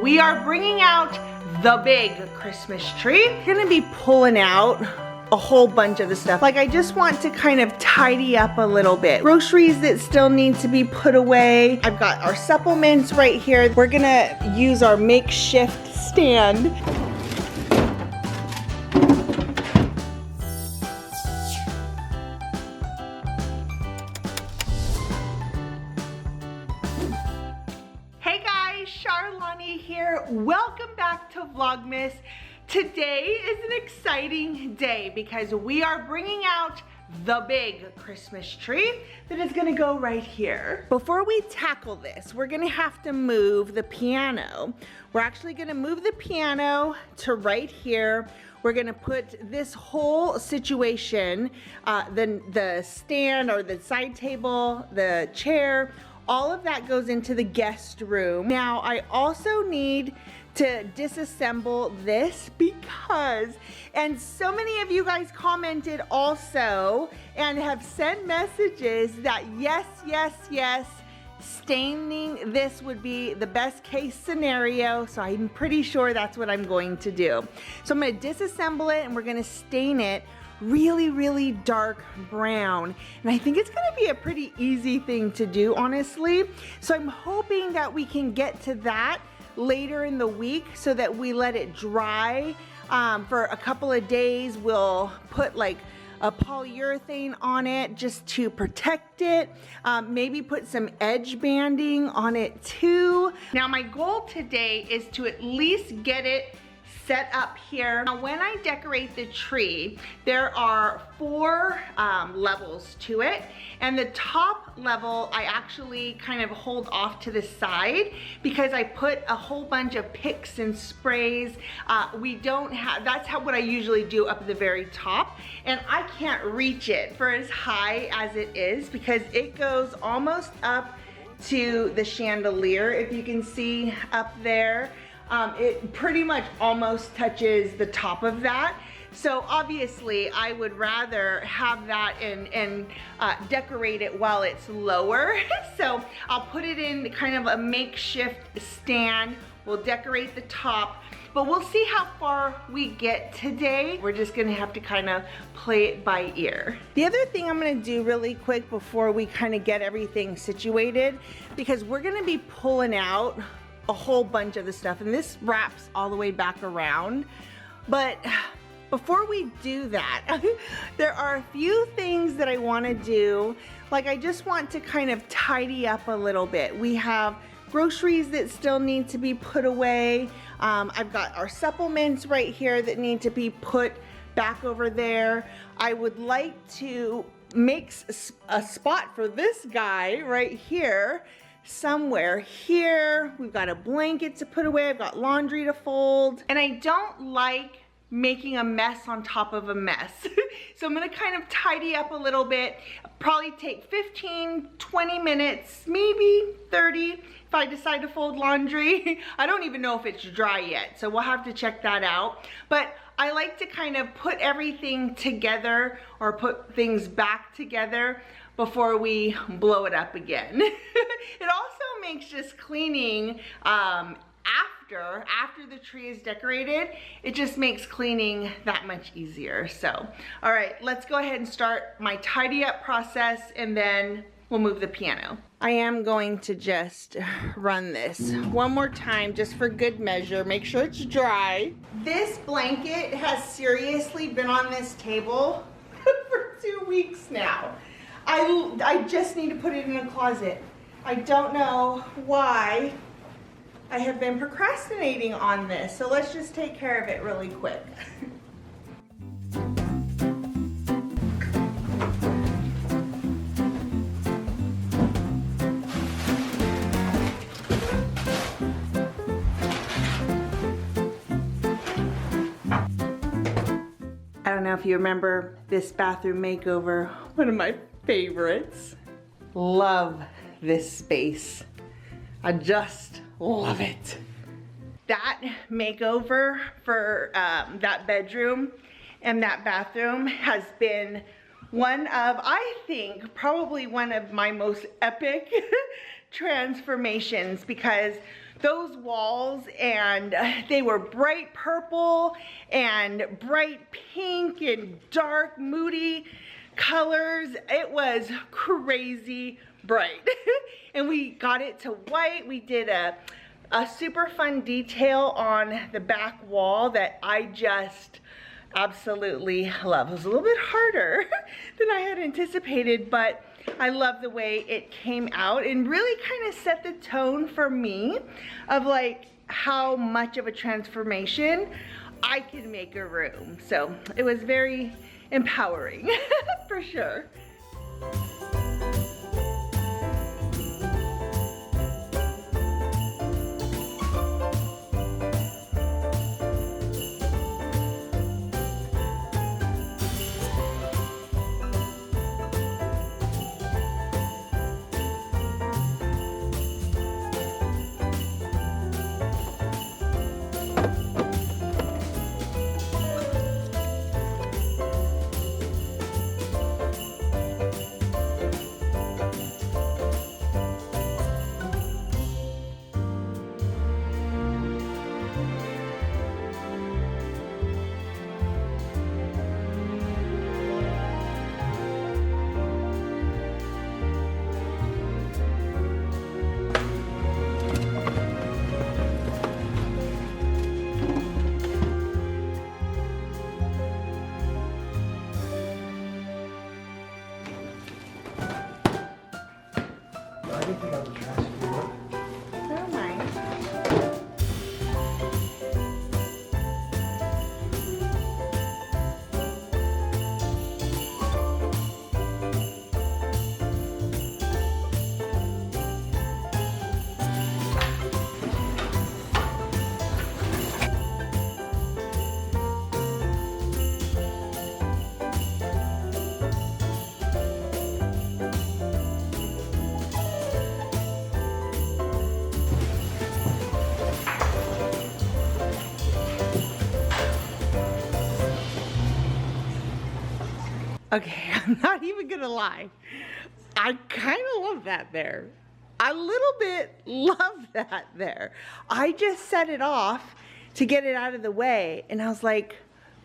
we are bringing out the big Christmas tree. We're gonna be pulling out a whole bunch of the stuff. Like, I just want to kind of tidy up a little bit. Groceries that still need to be put away. I've got our supplements right here. We're gonna use our makeshift stand. Hey guys, Charlani here. Welcome back to VLOGMAS. Today is an exciting day because we are bringing out the big Christmas tree that is gonna go right here. Before we tackle this, we're gonna have to move the piano. We're actually gonna move the piano to right here. We're gonna put this whole situation, the stand or the side table, the chair, all of that goes into the guest room. Now, I also need to disassemble this because, and so many of you guys commented also and have sent messages that yes, staining this would be the best case scenario. So I'm pretty sure that's what I'm going to do. So I'm gonna disassemble it and we're gonna stain it really dark brown, and I think it's gonna be a pretty easy thing to do, honestly. So I'm hoping that we can get to that later in the week so that we let it dry for a couple of days. We'll put like a polyurethane on it just to protect it, maybe put some edge banding on it too. Now my goal today is to at least get it set up here. Now when I decorate the tree, there are 4 levels to it, and the top level I actually kind of hold off to the side because I put a whole bunch of picks and sprays. We don't have, that's what I usually do up at the very top, and I can't reach it for as high as it is because it goes almost up to the chandelier, if you can see up there. It pretty much almost touches the top of that. So obviously I would rather have that and decorate it while it's lower. So I'll put it in kind of a makeshift stand. We'll decorate the top, but we'll see how far we get today. We're just gonna have to kind of play it by ear. The other thing I'm gonna do really quick before we kind of get everything situated, because we're gonna be pulling out a whole bunch of the stuff, and this wraps all the way back around. But before we do that, there are a few things that I want to do. Like, I just want to kind of tidy up a little bit. We have groceries that still need to be put away. I've got our supplements right here that need to be put back over there. I would like to make a spot for this guy right here. Somewhere here. We've got a blanket to put away. I've got laundry to fold. And I don't like making a mess on top of a mess. So I'm gonna kind of tidy up a little bit. Probably take 15, 20 minutes, maybe 30 if I decide to fold laundry. I don't even know if it's dry yet, so we'll have to check that out. But I like to kind of put everything together or put things back together before we blow it up again. It also makes just cleaning after the tree is decorated, it just makes cleaning that much easier. So, all right, let's go ahead and start my tidy up process and then we'll move the piano. I am going to just run this one more time just for good measure. Make sure it's dry. This blanket has seriously been on this table for 2 weeks now. I just need to put it in a closet. I don't know why I have been procrastinating on this. So let's just take care of it really quick. I don't know if you remember this bathroom makeover, one of my favorites. Love this space. I just love it. That makeover for that bedroom and that bathroom has been one of, I think, probably one of my most epic transformations, because those walls, and they were bright purple and bright pink and dark moody colors. It was crazy bright. And we got it to white. We did a super fun detail on the back wall that I just absolutely love. It was a little bit harder than I had anticipated, but I love the way it came out and really kind of set the tone for me of like how much of a transformation I can make a room. So it was very empowering for sure. Okay, I'm not even gonna lie. I kind of love that there. A little bit love that there. I just set it off to get it out of the way, and I was like,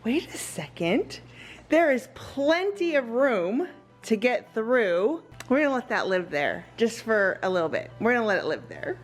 wait a second. There is plenty of room to get through. We're gonna let that live there just for a little bit. We're gonna let it live there.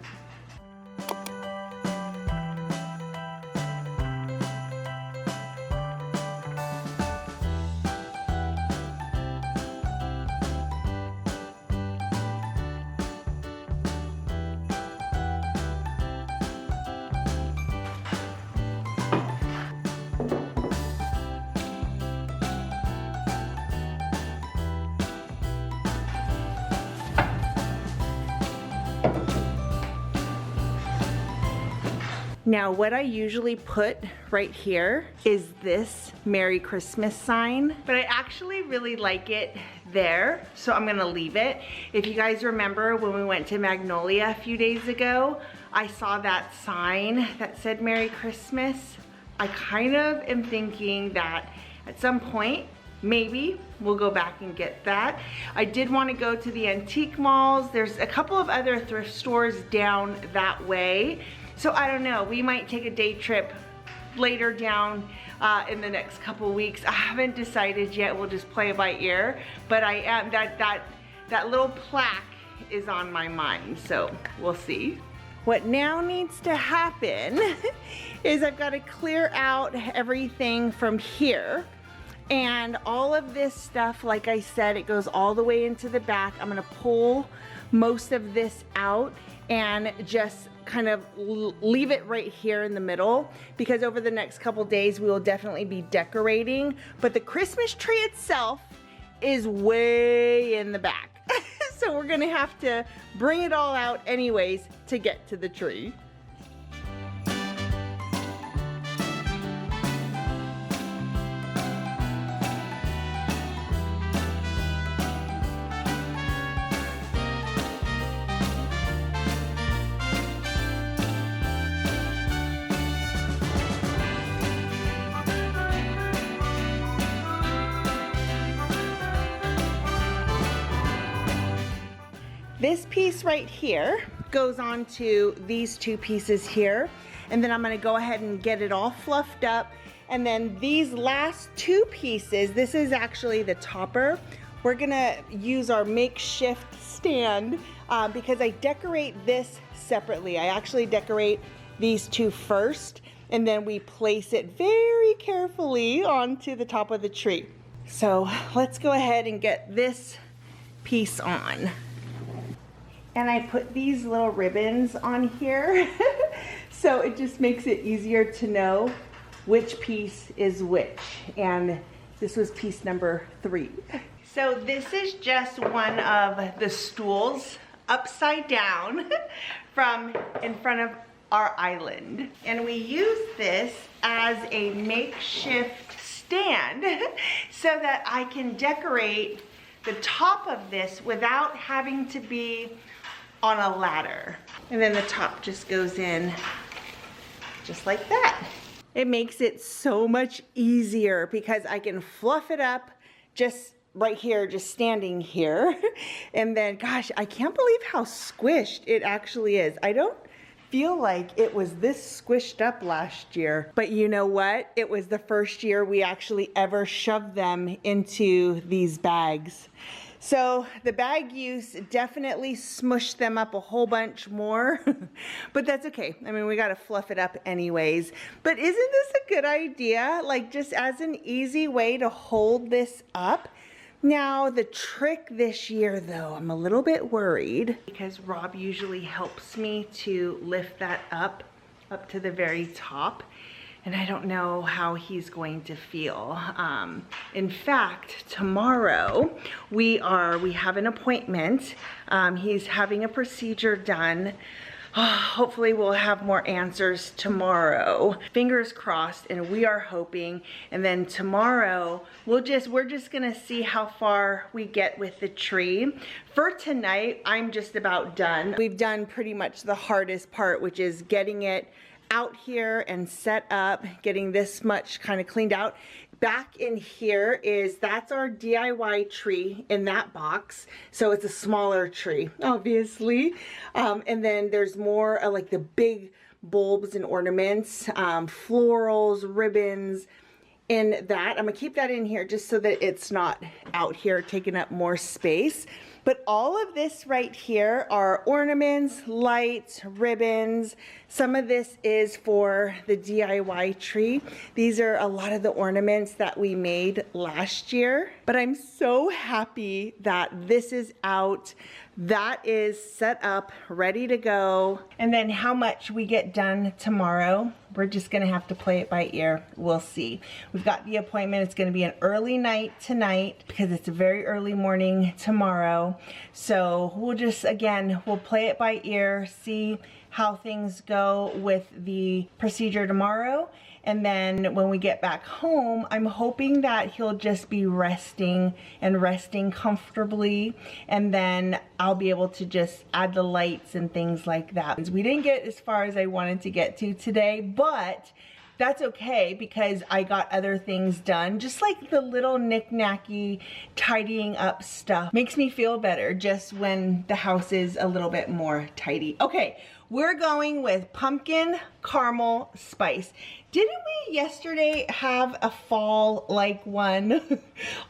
Now, what I usually put right here is this Merry Christmas sign, but I actually really like it there, so I'm gonna leave it. If you guys remember when we went to Magnolia a few days ago, I saw that sign that said Merry Christmas. I kind of am thinking that at some point, maybe we'll go back and get that. I did want to go to the antique malls. There's a couple of other thrift stores down that way. So I don't know, we might take a day trip later down in the next couple weeks. I haven't decided yet, we'll just play it by ear. But I am, that little plaque is on my mind, so we'll see. What now needs to happen is I've got to clear out everything from here. And all of this stuff, like I said, it goes all the way into the back. I'm gonna pull most of this out and just kind of leave it right here in the middle, because over the next couple days we will definitely be decorating, but the Christmas tree itself is way in the back. So we're gonna have to bring it all out anyways to get to the tree. This piece right here goes on to these two pieces here. And then I'm gonna go ahead and get it all fluffed up. And then these last two pieces, this is actually the topper. We're gonna use our makeshift stand because I decorate this separately. I actually decorate these two first, and then we place it very carefully onto the top of the tree. So let's go ahead and get this piece on. And I put these little ribbons on here so it just makes it easier to know which piece is which. And this was piece number 3. So this is just one of the stools upside down from in front of our island. And we use this as a makeshift stand so that I can decorate the top of this without having to be on a ladder. And then the top just goes in just like that. It makes it so much easier because I can fluff it up just right here, just standing here. And then, gosh, I can't believe how squished it actually is. I don't feel like it was this squished up last year. But you know what? It was the first year we actually ever shoved them into these bags. So the bag use definitely smushed them up a whole bunch more, but that's okay. I mean, we gotta fluff it up anyways. But isn't this a good idea? Like, just as an easy way to hold this up. Now, the trick this year though, I'm a little bit worried because Rob usually helps me to lift that up to the very top. And I don't know how he's going to feel. In fact, tomorrow we have an appointment. He's having a procedure done. Hopefully we'll have more answers tomorrow. Fingers crossed, and we are hoping. And then tomorrow we're just gonna see how far we get with the tree. For tonight, I'm just about done. We've done pretty much the hardest part, which is getting it out here and set up, getting this much kind of cleaned out. Back in here that's our DIY tree in that box. So it's a smaller tree, obviously. And then there's more like the big bulbs and ornaments, florals, ribbons in that. I'm gonna keep that in here just so that it's not out here taking up more space. But all of this right here are ornaments, lights, ribbons. Some of this is for the DIY tree. These are a lot of the ornaments that we made last year. But I'm so happy that this is out. That is set up, ready to go. And then how much we get done tomorrow, we're just gonna have to play it by ear. We'll see. We've got the appointment. It's gonna be an early night tonight because it's a very early morning tomorrow. So we'll just, again, we'll play it by ear, see how things go with the procedure tomorrow. And then when we get back home, I'm hoping that he'll just be resting and resting comfortably. And then I'll be able to just add the lights and things like that. We didn't get as far as I wanted to get to today, but that's okay because I got other things done. Just like the little knick-knacky tidying up stuff makes me feel better just when the house is a little bit more tidy. Okay, we're going with pumpkin caramel spice. Didn't we yesterday have a fall-like one?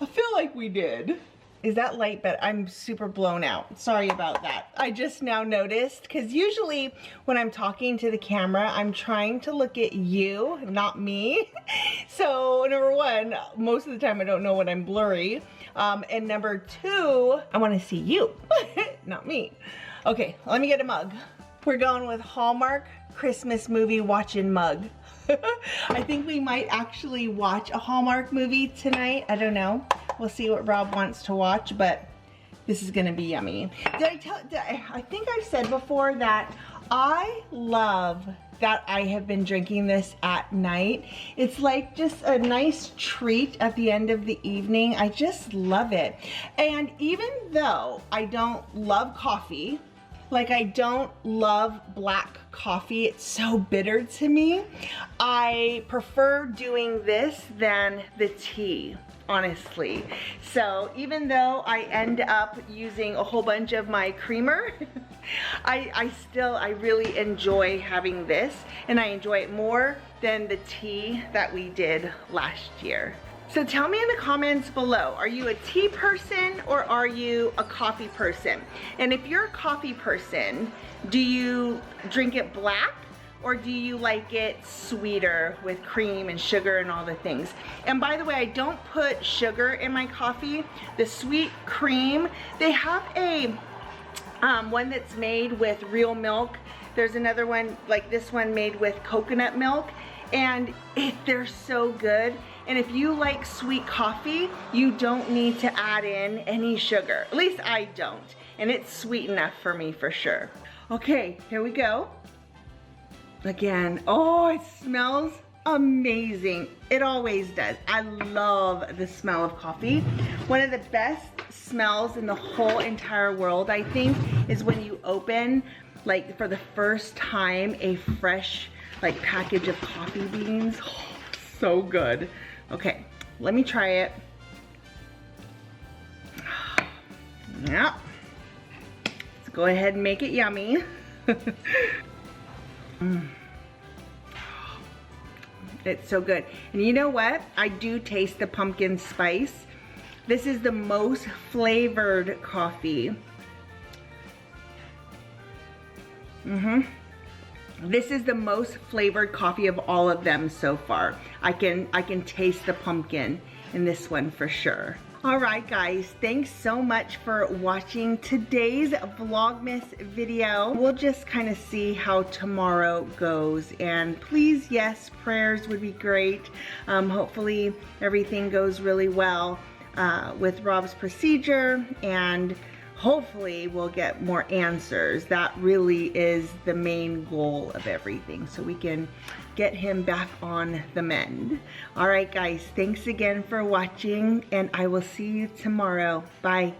I feel like we did. Is that light? But I'm super blown out. Sorry about that. I just now noticed, because usually when I'm talking to the camera, I'm trying to look at you, not me. So number one, most of the time I don't know when I'm blurry. And number two, I want to see you, not me. Okay, let me get a mug. We're going with Hallmark Christmas movie watching mug. I think we might actually watch a Hallmark movie tonight. I don't know. We'll see what Rob wants to watch, but this is gonna be yummy. I think I've said before that I love that I have been drinking this at night. It's like just a nice treat at the end of the evening. I just love it. And even though I don't love coffee, like I don't love black coffee, it's so bitter to me, I prefer doing this than the tea, honestly. So even though I end up using a whole bunch of my creamer, I really enjoy having this, and I enjoy it more than the tea that we did last year. So tell me in the comments below, are you a tea person or are you a coffee person? And if you're a coffee person, do you drink it black or do you like it sweeter with cream and sugar and all the things? And by the way, I don't put sugar in my coffee. The sweet cream, they have a one that's made with real milk. There's another one like this one made with coconut milk, and they're so good. And if you like sweet coffee, you don't need to add in any sugar. At least I don't. And it's sweet enough for me for sure. Okay, here we go. Again, oh, it smells amazing. It always does. I love the smell of coffee. One of the best smells in the whole entire world, I think, is when you open, like for the first time, a fresh like package of coffee beans. Oh, so good. Okay, let me try it. Yeah. Let's go ahead and make it yummy. It's so good. And you know what? I do taste the pumpkin spice. This is the most flavored coffee. This is the most flavored coffee of all of them so far. I can taste the pumpkin in this one for sure. All right, guys, thanks so much for watching today's Vlogmas video. We'll just kind of see how tomorrow goes. And please, yes, prayers would be great. Hopefully everything goes really well with Rob's procedure, and hopefully we'll get more answers. That really is the main goal of everything, so we can get him back on the mend. All right, guys, thanks again for watching, and I will see you tomorrow. Bye.